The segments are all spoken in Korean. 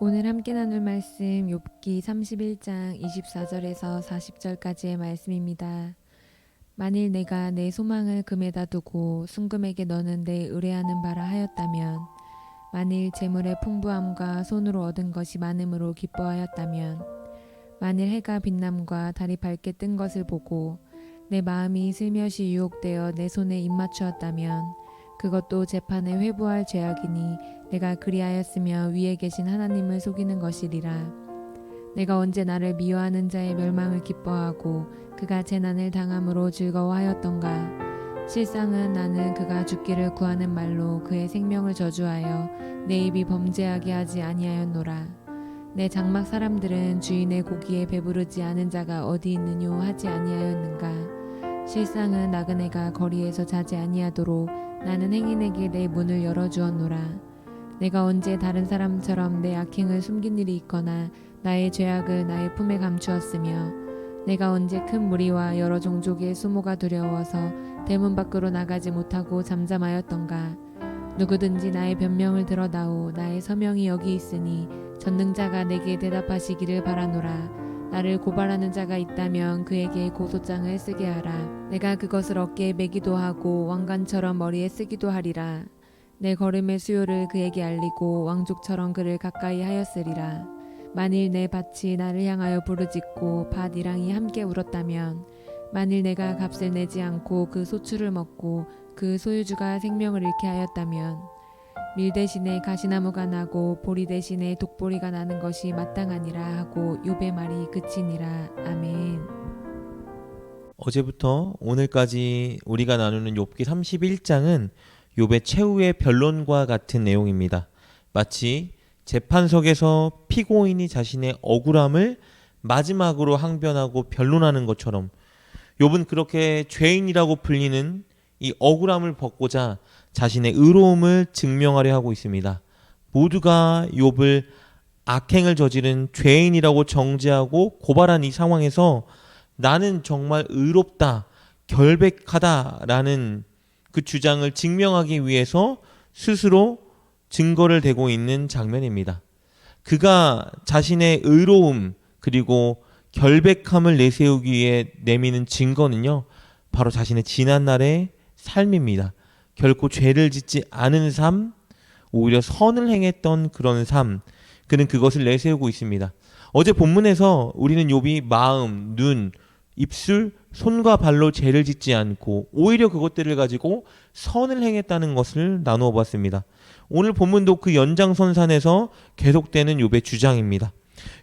오늘 함께 나눌 말씀 욥기 31장 24절에서 40절까지의 말씀입니다. 만일 내가 내 소망을 금에다 두고 순금에게 너는 내 의뢰하는 바라 하였다면, 만일 재물의 풍부함과 손으로 얻은 것이 많음으로 기뻐하였다면, 만일 해가 빛남과 달이 밝게 뜬 것을 보고 내 마음이 슬며시 유혹되어 내 손에 입맞추었다면, 그것도 재판에 회부할 죄악이니 내가 그리하였으며 위에 계신 하나님을 속이는 것이리라. 내가 언제 나를 미워하는 자의 멸망을 기뻐하고 그가 재난을 당함으로 즐거워하였던가. 실상은 나는 그가 죽기를 구하는 말로 그의 생명을 저주하여 내 입이 범죄하게 하지 아니하였노라. 내 장막 사람들은 주인의 고기에 배부르지 않은 자가 어디 있느뇨 하지 아니하였는가. 실상은 나그네가 거리에서 자지 아니하도록 나는 행인에게 내 문을 열어주었노라. 내가 언제 다른 사람처럼 내 악행을 숨긴 일이 있거나 나의 죄악을 나의 품에 감추었으며, 내가 언제 큰 무리와 여러 종족의 수모가 두려워서 대문 밖으로 나가지 못하고 잠잠하였던가. 누구든지 나의 변명을 들어다오. 나의 서명이 여기 있으니 전능자가 내게 대답하시기를 바라노라. 나를 고발하는 자가 있다면 그에게 고소장을 쓰게 하라. 내가 그것을 어깨에 매기도 하고 왕관처럼 머리에 쓰기도 하리라. 내 걸음의 수요를 그에게 알리고 왕족처럼 그를 가까이 하였으리라. 만일 내 밭이 나를 향하여 부르짖고 밭이랑이 함께 울었다면, 만일 내가 값을 내지 않고 그 소출을 먹고 그 소유주가 생명을 잃게 하였다면, 밀 대신에 가시나무가 나고 보리 대신에 독보리가 나는 것이 마땅하니라 하고 욥의 말이 그치니라. 아멘. 어제부터 오늘까지 우리가 나누는 욥기 31장은 욥의 최후의 변론과 같은 내용입니다. 마치 재판석에서 피고인이 자신의 억울함을 마지막으로 항변하고 변론하는 것처럼 욥은 그렇게 죄인이라고 불리는 이 억울함을 벗고자 자신의 의로움을 증명하려 하고 있습니다. 모두가 욥을 악행을 저지른 죄인이라고 정죄하고 고발한 이 상황에서 나는 정말 의롭다, 결백하다라는 그 주장을 증명하기 위해서 스스로 증거를 대고 있는 장면입니다. 그가 자신의 의로움 그리고 결백함을 내세우기 위해 내미는 증거는요, 바로 자신의 지난날의 삶입니다. 결코 죄를 짓지 않은 삶, 오히려 선을 행했던 그런 삶, 그는 그것을 내세우고 있습니다. 어제 본문에서 우리는 욥이 마음, 눈, 입술, 손과 발로 죄를 짓지 않고 오히려 그것들을 가지고 선을 행했다는 것을 나누어 봤습니다. 오늘 본문도 그 연장선상에서 계속되는 욥의 주장입니다.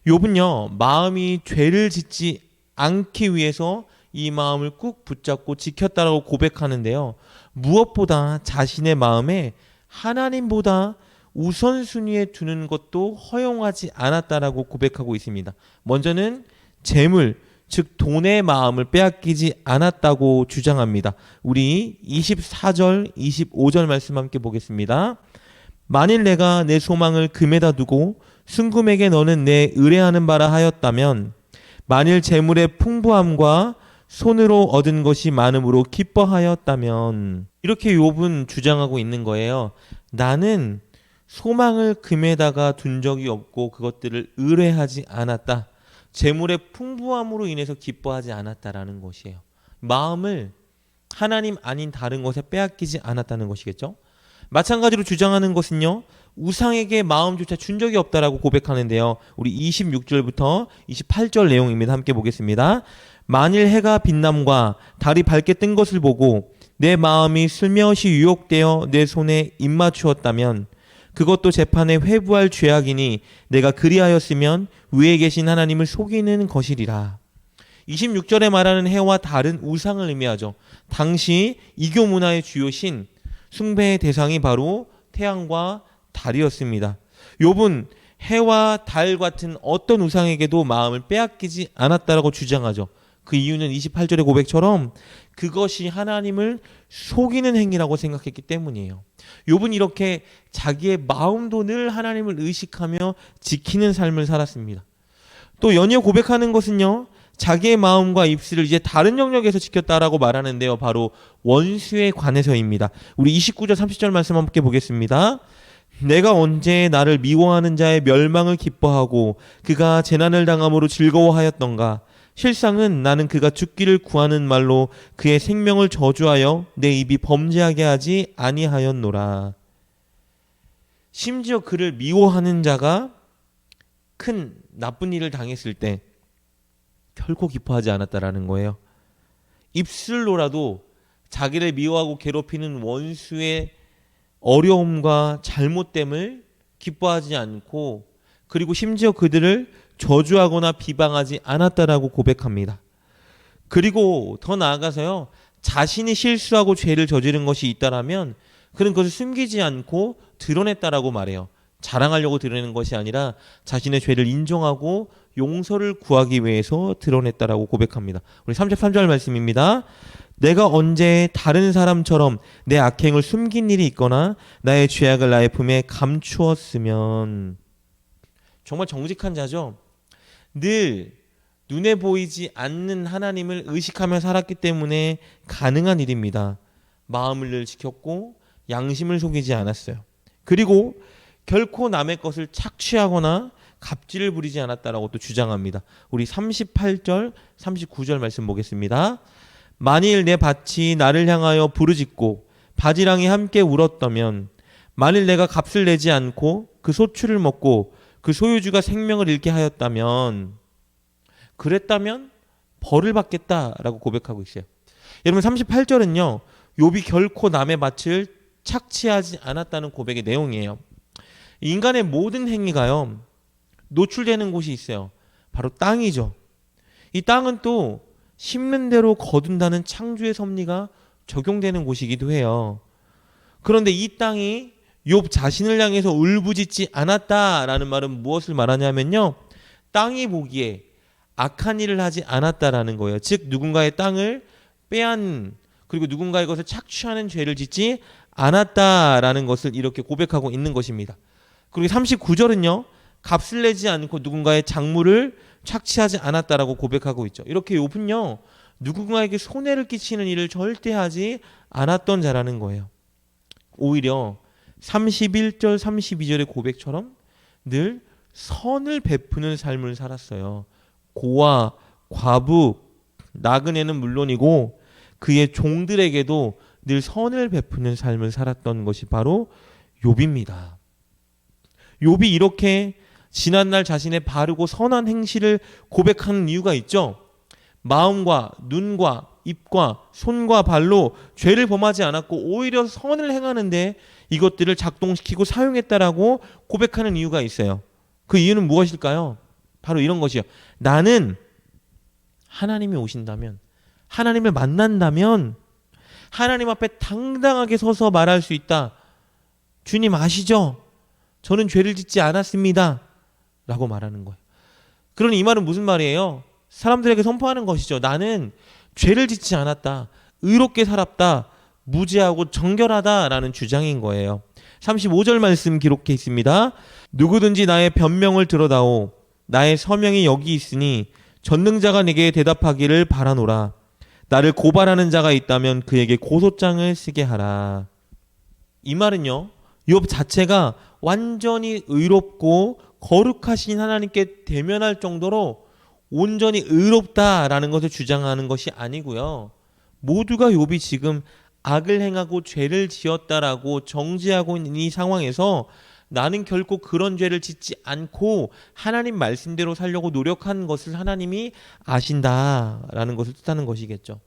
욥은요, 마음이 죄를 짓지 않기 위해서 이 마음을 꾹 붙잡고 지켰다라고 고백하는데요, 무엇보다 자신의 마음에 하나님보다 우선순위에 두는 것도 허용하지 않았다라고 고백하고 있습니다. 먼저는 재물, 즉 돈의 마음을 빼앗기지 않았다고 주장합니다. 우리 24절, 25절 말씀 함께 보겠습니다. 만일 내가 내 소망을 금에다 두고 순금에게 너는 내 의뢰하는 바라 하였다면, 만일 재물의 풍부함과 손으로 얻은 것이 많음으로 기뻐하였다면, 이렇게 욥은 주장하고 있는 거예요. 나는 소망을 금에다가 둔 적이 없고 그것들을 의뢰하지 않았다. 재물의 풍부함으로 인해서 기뻐하지 않았다라는 것이에요. 마음을 하나님 아닌 다른 것에 빼앗기지 않았다는 것이겠죠. 마찬가지로 주장하는 것은요, 우상에게 마음조차 준 적이 없다라고 고백하는데요, 우리 26절부터 28절 내용입니다. 함께 보겠습니다. 만일 해가 빛남과 달이 밝게 뜬 것을 보고 내 마음이 슬며시 유혹되어 내 손에 입맞추었다면, 그것도 재판에 회부할 죄악이니 내가 그리하였으면 위에 계신 하나님을 속이는 것이리라. 26절에 말하는 해와 달은 우상을 의미하죠. 당시 이교 문화의 주요 신, 숭배의 대상이 바로 태양과 달이었습니다. 욥은 해와 달 같은 어떤 우상에게도 마음을 빼앗기지 않았다라고 주장하죠. 그 이유는 28절의 고백처럼 그것이 하나님을 속이는 행위라고 생각했기 때문이에요. 욥은 이렇게 자기의 마음도 늘 하나님을 의식하며 지키는 삶을 살았습니다. 또 연이어 고백하는 것은요, 자기의 마음과 입술을 이제 다른 영역에서 지켰다라고 말하는데요, 바로 원수에 관해서입니다. 우리 29절 30절 말씀 함께 보겠습니다. 내가 언제 나를 미워하는 자의 멸망을 기뻐하고 그가 재난을 당함으로 즐거워하였던가. 실상은 나는 그가 죽기를 구하는 말로 그의 생명을 저주하여 내 입이 범죄하게 하지 아니하였노라. 심지어 그를 미워하는 자가 큰 나쁜 일을 당했을 때 결코 기뻐하지 않았다라는 거예요. 입술로라도 자기를 미워하고 괴롭히는 원수의 어려움과 잘못됨을 기뻐하지 않고, 그리고 심지어 그들을 저주하거나 비방하지 않았다라고 고백합니다. 그리고 더 나아가서요, 자신이 실수하고 죄를 저지른 것이 있다라면 그는 그것을 숨기지 않고 드러냈다라고 말해요. 자랑하려고 드러내는 것이 아니라 자신의 죄를 인정하고 용서를 구하기 위해서 드러냈다라고 고백합니다. 우리 33절 말씀입니다. 내가 언제 다른 사람처럼 내 악행을 숨긴 일이 있거나 나의 죄악을 나의 품에 감추었으면. 정말 정직한 자죠. 늘 눈에 보이지 않는 하나님을 의식하며 살았기 때문에 가능한 일입니다. 마음을 늘 지켰고 양심을 속이지 않았어요. 그리고 결코 남의 것을 착취하거나 갑질을 부리지 않았다라고 또 주장합니다. 우리 38절, 39절 말씀 보겠습니다. 만일 내 밭이 나를 향하여 부르짖고 바지랑이 함께 울었다면, 만일 내가 값을 내지 않고 그 소출을 먹고 그 소유주가 생명을 잃게 하였다면, 그랬다면 벌을 받겠다라고 고백하고 있어요. 여러분 38절은요, 욥이 결코 남의 밭을 착취하지 않았다는 고백의 내용이에요. 인간의 모든 행위가요, 노출되는 곳이 있어요. 바로 땅이죠. 이 땅은 또 심는 대로 거둔다는 창조의 섭리가 적용되는 곳이기도 해요. 그런데 이 땅이 욥 자신을 향해서 울부짖지 않았다라는 말은 무엇을 말하냐면요, 땅이 보기에 악한 일을 하지 않았다라는 거예요. 즉 누군가의 땅을 빼앗는, 그리고 누군가의 것을 착취하는 죄를 짓지 않았다라는 것을 이렇게 고백하고 있는 것입니다. 그리고 39절은요, 값을 내지 않고 누군가의 작물을 착취하지 않았다라고 고백하고 있죠. 이렇게 욥은요, 누군가에게 손해를 끼치는 일을 절대 하지 않았던 자라는 거예요. 오히려 31절 32절의 고백처럼 늘 선을 베푸는 삶을 살았어요. 고아, 과부, 나그네는 물론이고 그의 종들에게도 늘 선을 베푸는 삶을 살았던 것이 바로 욥입니다. 욥이 이렇게 지난날 자신의 바르고 선한 행실을 고백하는 이유가 있죠. 마음과 눈과 입과 손과 발로 죄를 범하지 않았고 오히려 선을 행하는데 이것들을 작동시키고 사용했다라고 고백하는 이유가 있어요. 그 이유는 무엇일까요? 바로 이런 것이요. 나는 하나님이 오신다면, 하나님을 만난다면 하나님 앞에 당당하게 서서 말할 수 있다. 주님 아시죠? 저는 죄를 짓지 않았습니다. 라고 말하는 거예요. 그러니 이 말은 무슨 말이에요? 사람들에게 선포하는 것이죠. 나는 죄를 짓지 않았다. 의롭게 살았다. 무죄하고 정결하다라는 주장인 거예요. 35절 말씀 기록해 있습니다. 누구든지 나의 변명을 들어다오. 나의 서명이 여기 있으니 전능자가 내게 대답하기를 바라노라. 나를 고발하는 자가 있다면 그에게 고소장을 쓰게 하라. 이 말은요, 욥 자체가 완전히 의롭고 거룩하신 하나님께 대면할 정도로 온전히 의롭다라는 것을 주장하는 것이 아니고요, 모두가 욥이 지금 악을 행하고 죄를 지었다라고 정죄하고 있는 이 상황에서 나는 결코 그런 죄를 짓지 않고 하나님 말씀대로 살려고 노력한 것을 하나님이 아신다라는 것을 뜻하는 것이겠죠.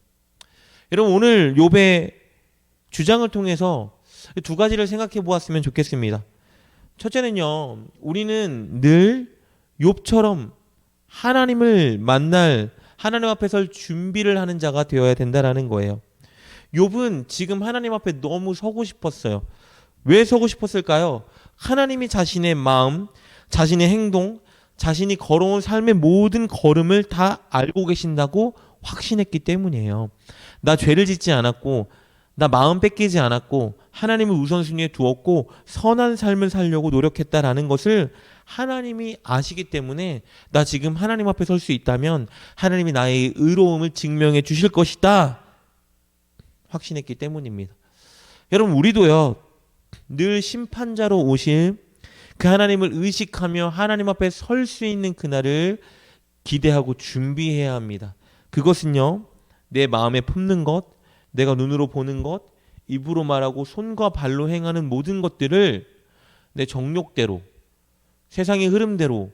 여러분 오늘 욥의 주장을 통해서 두 가지를 생각해 보았으면 좋겠습니다. 첫째는요, 우리는 늘 욥처럼 하나님을 만날, 하나님 앞에 설 준비를 하는 자가 되어야 된다라는 거예요. 욥은 지금 하나님 앞에 너무 서고 싶었어요. 왜 서고 싶었을까요? 하나님이 자신의 마음, 자신의 행동, 자신이 걸어온 삶의 모든 걸음을 다 알고 계신다고 확신했기 때문이에요. 나 죄를 짓지 않았고, 나 마음 뺏기지 않았고, 하나님을 우선순위에 두었고 선한 삶을 살려고 노력했다라는 것을 하나님이 아시기 때문에 나 지금 하나님 앞에 설 수 있다면 하나님이 나의 의로움을 증명해 주실 것이다 확신했기 때문입니다. 여러분 우리도요, 늘 심판자로 오실 그 하나님을 의식하며 하나님 앞에 설 수 있는 그날을 기대하고 준비해야 합니다. 그것은요, 내 마음에 품는 것, 내가 눈으로 보는 것, 입으로 말하고 손과 발로 행하는 모든 것들을 내 정욕대로, 세상의 흐름대로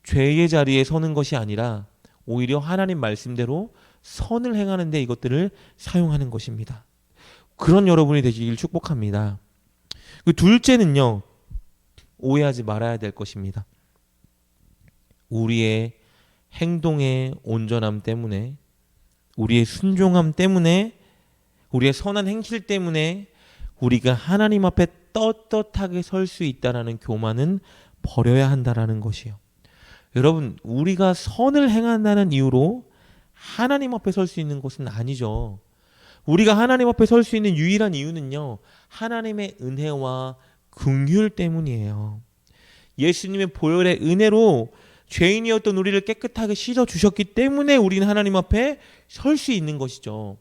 죄의 자리에 서는 것이 아니라 오히려 하나님 말씀대로 선을 행하는데 이것들을 사용하는 것입니다. 그런 여러분이 되시길 축복합니다. 그 둘째는요, 오해하지 말아야 될 것입니다. 우리의 행동의 온전함 때문에, 우리의 순종함 때문에, 우리의 선한 행실 때문에 우리가 하나님 앞에 떳떳하게 설 수 있다라는 교만은 버려야 한다라는 것이요. 여러분, 우리가 선을 행한다는 이유로 하나님 앞에 설 수 있는 것은 아니죠. 우리가 하나님 앞에 설 수 있는 유일한 이유는요, 하나님의 은혜와 긍휼 때문이에요. 예수님의 보혈의 은혜로 죄인이었던 우리를 깨끗하게 씻어 주셨기 때문에 우리는 하나님 앞에 설 수 있는 것이죠.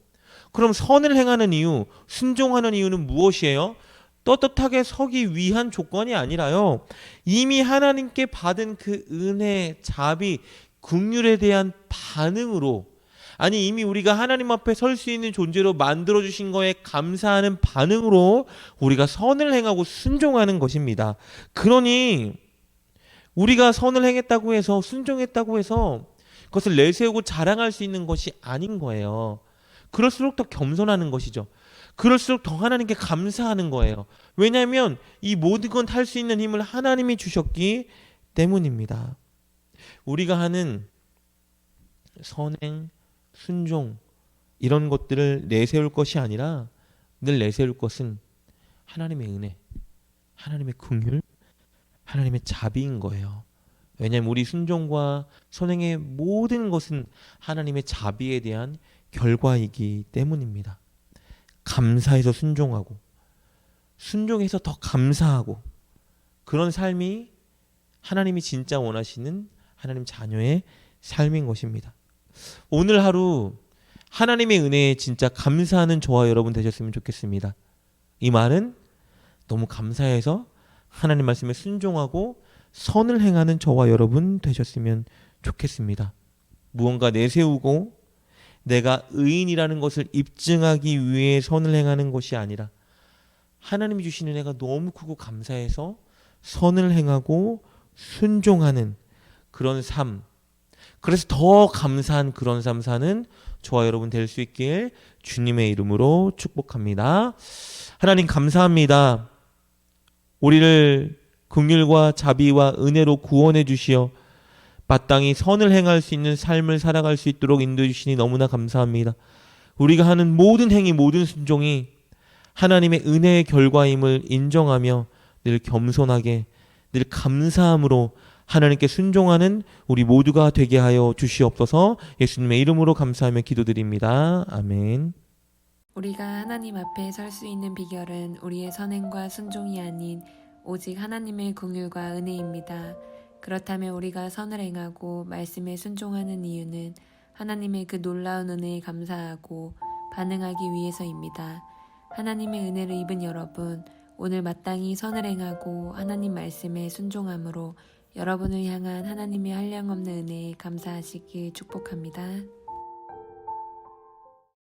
그럼 선을 행하는 이유, 순종하는 이유는 무엇이에요? 떳떳하게 서기 위한 조건이 아니라요, 이미 하나님께 받은 그 은혜, 자비, 긍휼에 대한 반응으로, 아니 이미 우리가 하나님 앞에 설 수 있는 존재로 만들어주신 거에 감사하는 반응으로 우리가 선을 행하고 순종하는 것입니다. 그러니 우리가 선을 행했다고 해서, 순종했다고 해서 그것을 내세우고 자랑할 수 있는 것이 아닌 거예요. 그럴수록 더 겸손하는 것이죠. 그럴수록 더 하나님께 감사하는 거예요. 왜냐하면 이 모든 건 할 수 있는 힘을 하나님이 주셨기 때문입니다. 우리가 하는 선행, 순종, 이런 것들을 내세울 것이 아니라 늘 내세울 것은 하나님의 은혜, 하나님의 긍휼, 하나님의 자비인 거예요. 왜냐하면 우리 순종과 선행의 모든 것은 하나님의 자비에 대한 결과이기 때문입니다. 감사해서 순종하고, 순종해서 더 감사하고, 그런 삶이 하나님이 진짜 원하시는 하나님 자녀의 삶인 것입니다. 오늘 하루 하나님의 은혜에 진짜 감사하는 저와 여러분 되셨으면 좋겠습니다. 이 말은 너무 감사해서 하나님 말씀에 순종하고 선을 행하는 저와 여러분 되셨으면 좋겠습니다. 무언가 내세우고 내가 의인이라는 것을 입증하기 위해 선을 행하는 것이 아니라 하나님이 주신 은혜가 너무 크고 감사해서 선을 행하고 순종하는 그런 삶, 그래서 더 감사한 그런 삶 사는 저와 여러분 될 수 있길 주님의 이름으로 축복합니다. 하나님 감사합니다. 우리를 긍휼과 자비와 은혜로 구원해 주시어 마땅히 선을 행할 수 있는 삶을 살아갈 수 있도록 인도해 주시니 너무나 감사합니다. 우리가 하는 모든 행위, 모든 순종이 하나님의 은혜의 결과임을 인정하며 늘 겸손하게, 늘 감사함으로 하나님께 순종하는 우리 모두가 되게 하여 주시옵소서. 예수님의 이름으로 감사하며 기도드립니다. 아멘. 우리가 하나님 앞에 설 수 있는 비결은 우리의 선행과 순종이 아닌 오직 하나님의 긍휼과 은혜입니다. 그렇다면 우리가 선을 행하고 말씀에 순종하는 이유는 하나님의 그 놀라운 은혜에 감사하고 반응하기 위해서입니다. 하나님의 은혜를 입은 여러분, 오늘 마땅히 선을 행하고 하나님 말씀에 순종함으로 여러분을 향한 하나님의 한량없는 은혜에 감사하시길 축복합니다.